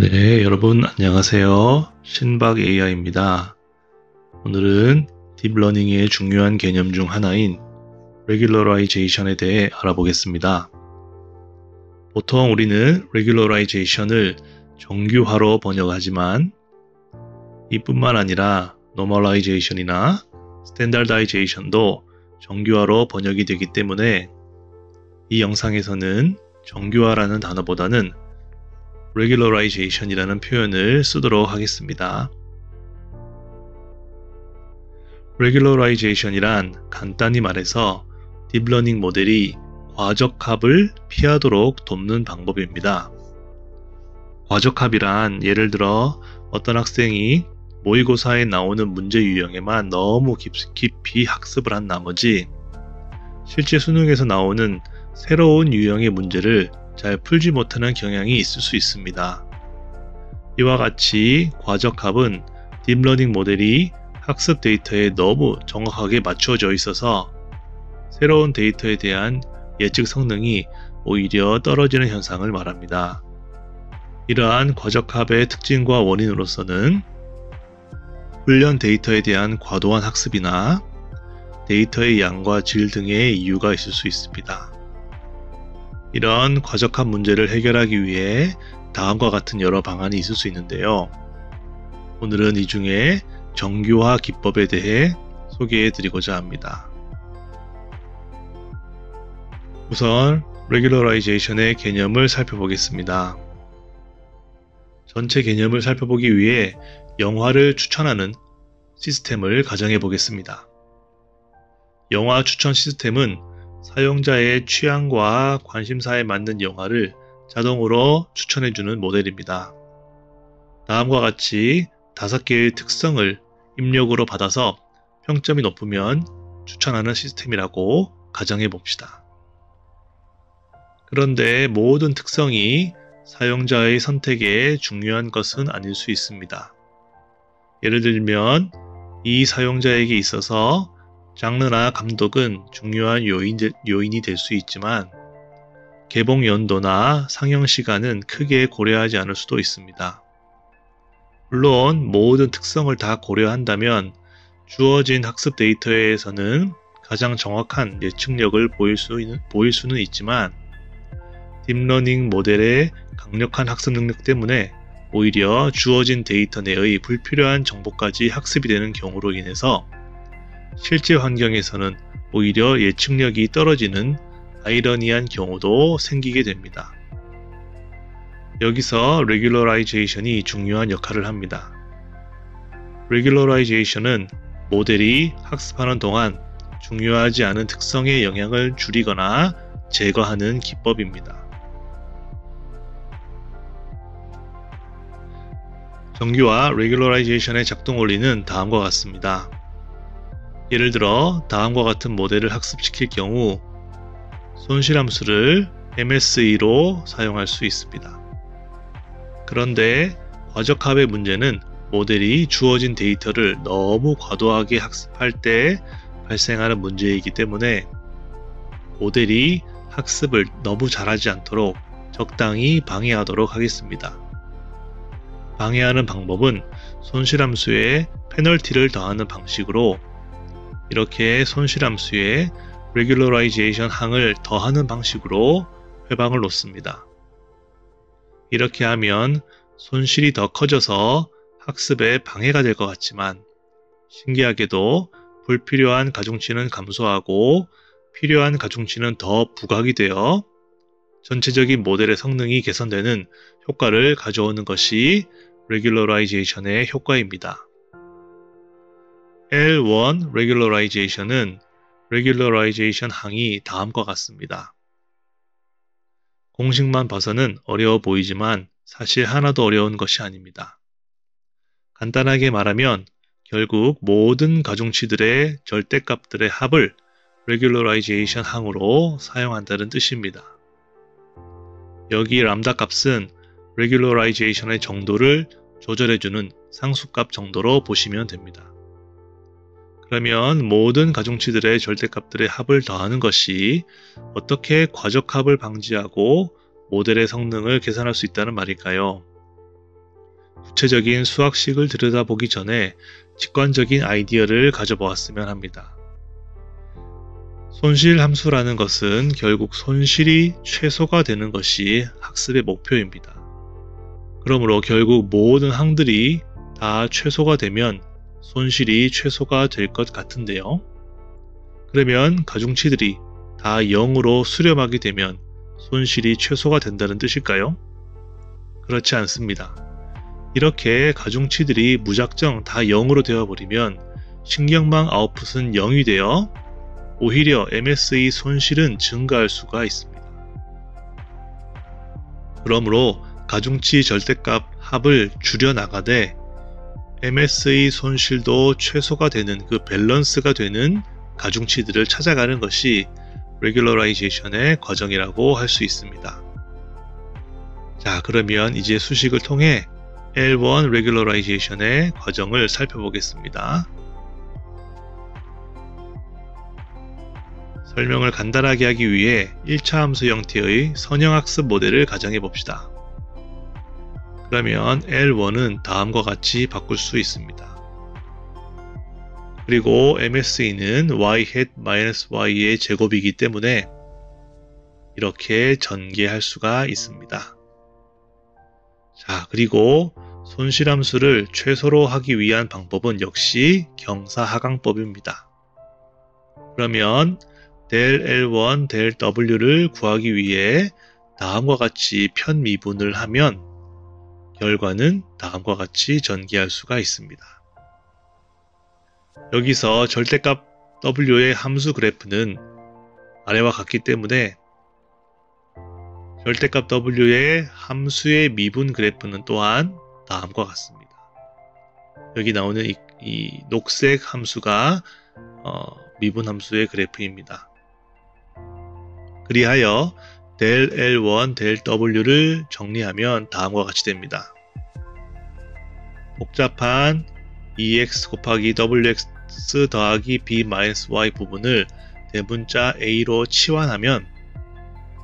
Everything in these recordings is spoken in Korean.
네, 여러분 안녕하세요. 신박 AI입니다. 오늘은 딥러닝의 중요한 개념 중 하나인 Regularization에 대해 알아보겠습니다. 보통 우리는 Regularization을 정규화로 번역하지만 이뿐만 아니라 Normalization이나 Standardization도 정규화로 번역이 되기 때문에 이 영상에서는 정규화라는 단어보다는 Regularization이라는 표현을 쓰도록 하겠습니다. Regularization이란 간단히 말해서 딥러닝 모델이 과적합을 피하도록 돕는 방법입니다. 과적합이란 예를 들어 어떤 학생이 모의고사에 나오는 문제 유형에만 너무 깊이 학습을 한 나머지 실제 수능에서 나오는 새로운 유형의 문제를 잘 풀지 못하는 경향이 있을 수 있습니다. 이와 같이 과적합은 딥러닝 모델이 학습 데이터에 너무 정확하게 맞춰져 있어서 새로운 데이터에 대한 예측 성능이 오히려 떨어지는 현상을 말합니다. 이러한 과적합의 특징과 원인으로서는 훈련 데이터에 대한 과도한 학습이나 데이터의 양과 질 등의 이유가 있을 수 있습니다. 이런 과적합 문제를 해결하기 위해 다음과 같은 여러 방안이 있을 수 있는데요. 오늘은 이 중에 정규화 기법에 대해 소개해 드리고자 합니다. 우선 Regularization의 개념을 살펴보겠습니다. 전체 개념을 살펴보기 위해 영화를 추천하는 시스템을 가정해 보겠습니다. 영화 추천 시스템은 사용자의 취향과 관심사에 맞는 영화를 자동으로 추천해주는 모델입니다. 다음과 같이 5개의 특성을 입력으로 받아서 평점이 높으면 추천하는 시스템이라고 가정해 봅시다. 그런데 모든 특성이 사용자의 선택에 중요한 것은 아닐 수 있습니다. 예를 들면 이 사용자에게 있어서 장르나 감독은 중요한 요인이 될 수 있지만 개봉 연도나 상영 시간은 크게 고려하지 않을 수도 있습니다. 물론 모든 특성을 다 고려한다면 주어진 학습 데이터에서는 가장 정확한 예측력을 보일 수는 있지만 딥러닝 모델의 강력한 학습 능력 때문에 오히려 주어진 데이터 내의 불필요한 정보까지 학습이 되는 경우로 인해서 실제 환경에서는 오히려 예측력이 떨어지는 아이러니한 경우도 생기게 됩니다. 여기서 Regularization이 중요한 역할을 합니다. Regularization은 모델이 학습하는 동안 중요하지 않은 특성의 영향을 줄이거나 제거하는 기법입니다. 정규화 Regularization의 작동 원리는 다음과 같습니다. 예를 들어 다음과 같은 모델을 학습시킬 경우 손실함수를 MSE로 사용할 수 있습니다. 그런데 과적합의 문제는 모델이 주어진 데이터를 너무 과도하게 학습할 때 발생하는 문제이기 때문에 모델이 학습을 너무 잘하지 않도록 적당히 방해하도록 하겠습니다. 방해하는 방법은 손실함수에 페널티를 더하는 방식으로 이렇게 손실함수에 Regularization 항을 더하는 방식으로 회방을 놓습니다. 이렇게 하면 손실이 더 커져서 학습에 방해가 될 것 같지만 신기하게도 불필요한 가중치는 감소하고 필요한 가중치는 더 부각이 되어 전체적인 모델의 성능이 개선되는 효과를 가져오는 것이 Regularization의 효과입니다. L1 Regularization은 Regularization 항이 다음과 같습니다. 공식만 봐서는 어려워 보이지만 사실 하나도 어려운 것이 아닙니다. 간단하게 말하면 결국 모든 가중치들의 절대값들의 합을 Regularization 항으로 사용한다는 뜻입니다. 여기 람다 값은 Regularization의 정도를 조절해주는 상수값 정도로 보시면 됩니다. 그러면 모든 가중치들의 절대값들의 합을 더하는 것이 어떻게 과적합을 방지하고 모델의 성능을 계산할 수 있다는 말일까요? 구체적인 수학식을 들여다보기 전에 직관적인 아이디어를 가져보았으면 합니다. 손실 함수라는 것은 결국 손실이 최소가 되는 것이 학습의 목표입니다. 그러므로 결국 모든 항들이 다 최소가 되면 손실이 최소가 될 것 같은데요. 그러면 가중치들이 다 0으로 수렴하게 되면 손실이 최소가 된다는 뜻일까요? 그렇지 않습니다. 이렇게 가중치들이 무작정 다 0으로 되어버리면 신경망 아웃풋은 0이 되어 오히려 MS의 손실은 증가할 수가 있습니다. 그러므로 가중치 절대값 합을 줄여나가되 MS의 손실도 최소가 되는 그 밸런스가 되는 가중치들을 찾아가는 것이 레귤러라이제이션의 과정이라고 할 수 있습니다. 자, 그러면 이제 수식을 통해 L1 레귤러라이제이션의 과정을 살펴보겠습니다. 설명을 간단하게 하기 위해 1차 함수 형태의 선형학습 모델을 가정해 봅시다. 그러면 L1은 다음과 같이 바꿀 수 있습니다. 그리고 MSE는 y-y의 제곱이기 때문에 이렇게 전개할 수가 있습니다. 자, 그리고 손실함수를 최소로 하기 위한 방법은 역시 경사하강법입니다. 그러면 del L1, del W를 구하기 위해 다음과 같이 편미분을 하면 결과는 다음과 같이 전개할 수가 있습니다. 여기서 절대값 W의 함수 그래프는 아래와 같기 때문에 절대값 W의 함수의 미분 그래프는 또한 다음과 같습니다. 여기 나오는 이 녹색 함수가 미분 함수의 그래프입니다. 그리하여 del L1, del W를 정리하면 다음과 같이 됩니다. 복잡한 EX 곱하기 WX 더하기 B-Y 부분을 대문자 A로 치환하면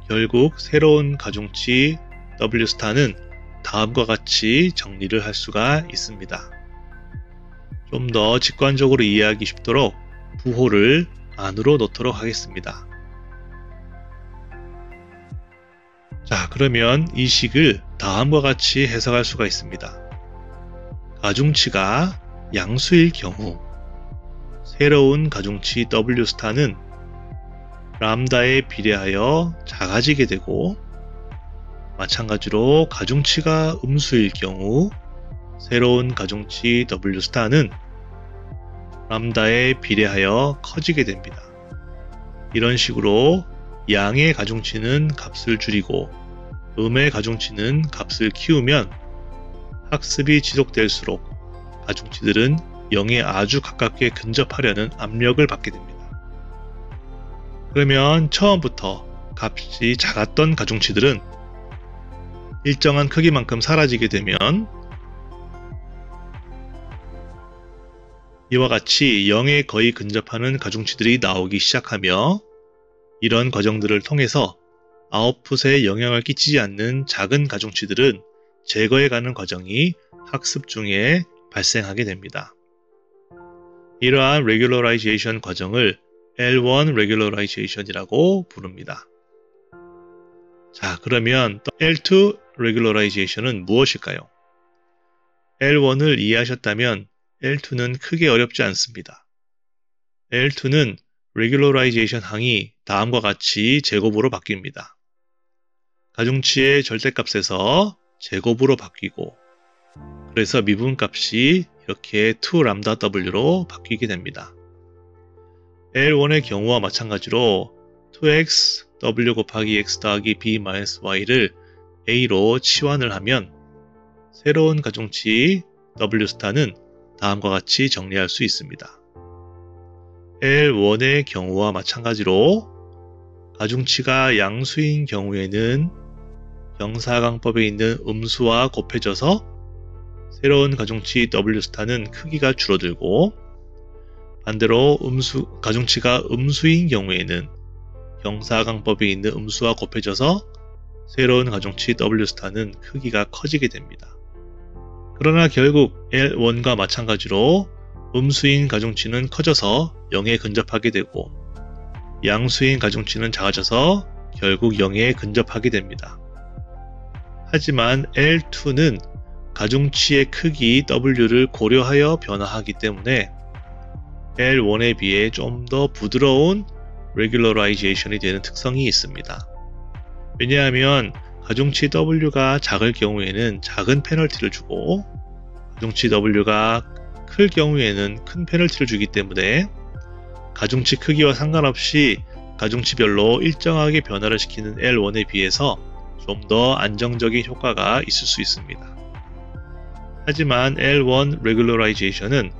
결국 새로운 가중치 W*는 다음과 같이 정리를 할 수가 있습니다. 좀 더 직관적으로 이해하기 쉽도록 부호를 안으로 넣도록 하겠습니다. 자, 그러면 이 식을 다음과 같이 해석할 수가 있습니다. 가중치가 양수일 경우 새로운 가중치 W*는 람다에 비례하여 작아지게 되고 마찬가지로 가중치가 음수일 경우 새로운 가중치 W*는 람다에 비례하여 커지게 됩니다. 이런 식으로 양의 가중치는 값을 줄이고 음의 가중치는 값을 키우면 학습이 지속될수록 가중치들은 0에 아주 가깝게 근접하려는 압력을 받게 됩니다. 그러면 처음부터 값이 작았던 가중치들은 일정한 크기만큼 사라지게 되면 이와 같이 0에 거의 근접하는 가중치들이 나오기 시작하며 이런 과정들을 통해서 아웃풋에 영향을 끼치지 않는 작은 가중치들은 제거해가는 과정이 학습 중에 발생하게 됩니다. 이러한 레귤러라이제이션 과정을 L1 레귤러라이제이션이라고 부릅니다. 자, 그러면 L2 레귤러라이제이션은 무엇일까요? L1을 이해하셨다면 L2는 크게 어렵지 않습니다. L2는 레귤러라이제이션 항이 다음과 같이 제곱으로 바뀝니다. 가중치의 절대값에서 제곱으로 바뀌고 그래서 미분값이 이렇게 2λW로 바뀌게 됩니다. L1의 경우와 마찬가지로 2x w 곱하기 x 더하기 b-y를 a로 치환을 하면 새로운 가중치 W*는 다음과 같이 정리할 수 있습니다. L1의 경우와 마찬가지로 가중치가 양수인 경우에는 경사강법에 있는 음수와 곱해져서 새로운 가중치 W*는 크기가 줄어들고 반대로 가중치가 음수인 경우에는 경사강법에 있는 음수와 곱해져서 새로운 가중치 W*는 크기가 커지게 됩니다. 그러나 결국 L1과 마찬가지로 음수인 가중치는 커져서 0에 근접하게 되고 양수인 가중치는 작아져서 결국 0에 근접하게 됩니다. 하지만 L2는 가중치의 크기 W를 고려하여 변화하기 때문에 L1에 비해 좀 더 부드러운 regularization 되는 특성이 있습니다. 왜냐하면 가중치 W가 작을 경우에는 작은 페널티를 주고 가중치 W가 클 경우에는 큰 페널티를 주기 때문에 가중치 크기와 상관없이 가중치별로 일정하게 변화를 시키는 L1에 비해서 좀 더 안정적인 효과가 있을 수 있습니다. 하지만 L1 regularization은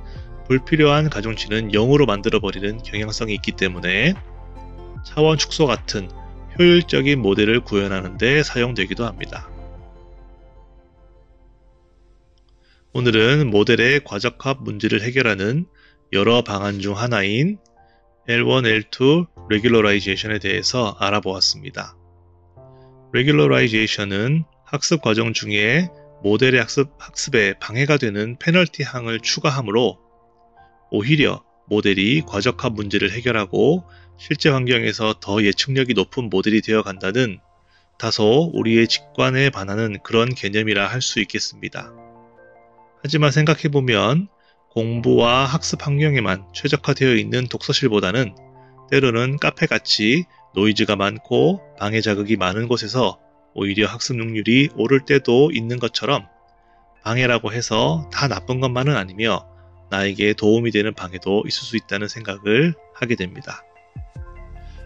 불필요한 가중치는 0으로 만들어버리는 경향성이 있기 때문에 차원 축소 같은 효율적인 모델을 구현하는 데 사용되기도 합니다. 오늘은 모델의 과적합 문제를 해결하는 여러 방안 중 하나인 L1, L2 regularization에 대해서 알아보았습니다. regularization은 학습 과정 중에 모델의 학습에 방해가 되는 페널티 항을 추가하므로 오히려 모델이 과적합 문제를 해결하고 실제 환경에서 더 예측력이 높은 모델이 되어 간다는 다소 우리의 직관에 반하는 그런 개념이라 할 수 있겠습니다. 하지만 생각해보면 공부와 학습 환경에만 최적화되어 있는 독서실보다는 때로는 카페같이 노이즈가 많고 방해 자극이 많은 곳에서 오히려 학습 능률이 오를 때도 있는 것처럼 방해라고 해서 다 나쁜 것만은 아니며 나에게 도움이 되는 방해도 있을 수 있다는 생각을 하게 됩니다.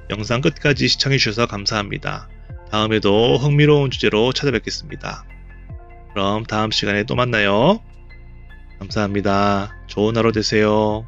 영상 끝까지 시청해주셔서 감사합니다. 다음에도 흥미로운 주제로 찾아뵙겠습니다. 그럼 다음 시간에 또 만나요. 감사합니다. 좋은 하루 되세요.